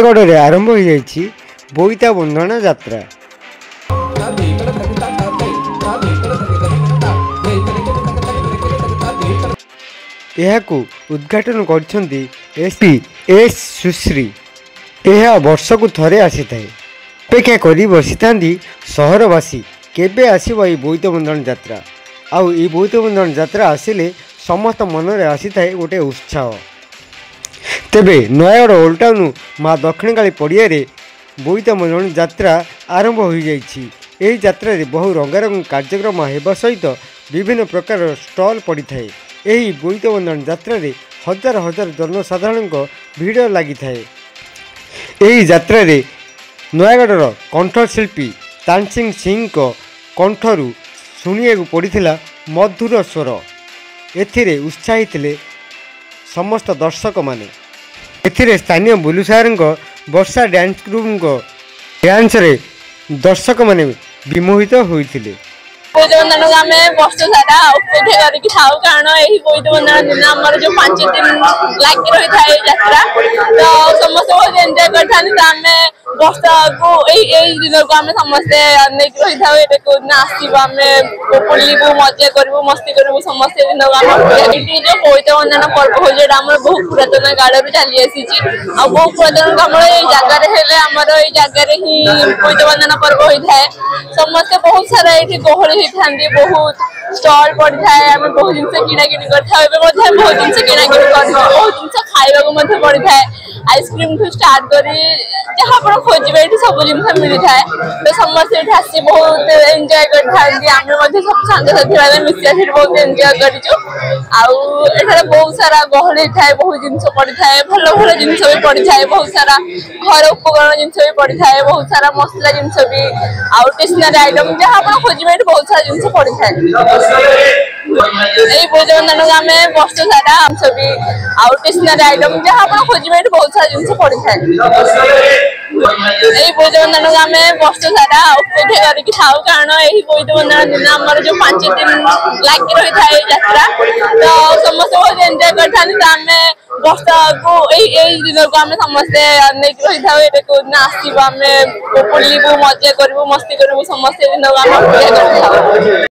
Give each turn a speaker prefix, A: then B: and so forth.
A: नयागढ़ आरंभ हो जाइछि बोईता बंधन यात्रा। यह उद्घाटन करछन्ती एसपी एस सुश्री। यह वर्ष को थरे आसी थाए। अपेक्षा करी बसी थांती सहरवासी केबे आसीबो ए बोईत बंधन यात्रा। आउ ए बोईत बंधन यात्रा आसिले समस्त मनरे आसी थाए गोटे उत्साह। तेबे नयागढ़ ओल्ड टाउन माँ दक्षिणकाली पड़िया बोईत बंधन यात्रा आरंभ हो जाइछि। एही यात्रा रे बहु रंगारंग कार्यक्रम हेबा सहित विभिन्न प्रकार स्टॉल पड़ी थाए। एही बोईत बंधन यात्रा रे हजार हजार जनसाधारण भिड़ लगी थाए। एही यात्रा रे नयागढ़ कंठशिल्पी तानसिंह सिंह कंठरू शुणिया पड़ा मधुर स्वर। एथिरे उत्साही थे समस्त दर्शक माने। एथिरे स्थानीय बुलू सार वर्षा डांस ग्रुप डांस रे दर्शक माने विमोहित होइथिले।
B: बोईत बंधन को आम वर्ष सारा अपेक्षा करके था कारण यही बोईत बंधन दिन आम जो 5 दिन लगी रही था यात्रा तो समस्त बहुत एंजॉय करते आम वर्ष को यही दिन को आम समस्ते अनेक रही था दिन आसब आम बुलू मजा करूँ मस्ती करूँ समस्त दिन को आम जो बोईत बंधन पर्व हो बहुत पुरातन काल चली आसी बहुत पुरातन आम जगार आमर ये जगार ही बोईत बंधन पर्व होता है। समस्ते बहुत सारा ये गहली बहुत स्टॉल पड़ी थाए। आम बहुत जिन किणाकिणी कर बहुत जिन किणाकिणी कर बहुत जिन खावा पड़ी थाए। आइसक्रीम ठू स्टार्ट कर जहाँ आप खोजे ये सब जिन मिली थाए तो समस्ते ये आसी बहुत एंजॉय करते सब सांगसाथी मिसी बहुत एंजॉय कर बहुत सारा गहली थाए बहुत जिन पड़ी थाए भल भल जिन भी पड़ी थाए बहुत सारा घर उपकरण जिन भी पड़ी थाए बहुत सारा मसला जिन भी आउ स्टेशनरी आइटम जहाँ आप खोजे बहुत सारा जिन पड़ी थाए। यही बोईत बंधन को आम वर्ष सारा सभी आउ स्टेशनरी आइटम जहाँ आप खोजे बहुत सारा जिन पड़ी थाए। यही बोईत बंधन को आम वर्ष सारा अपेक्षा करके था कारण यही बोईत बंधन दिन आम जो 5 दिन लगी रही था यात्रा तो समस्त बहुत एंजॉय करते आम वर्ष को यही दिन को आम समस्ते अनेक रही था दिन आसब आम बुलू मजा करूँ मस्ती करूँ समस्त दिन को आम अपेक्षा कर।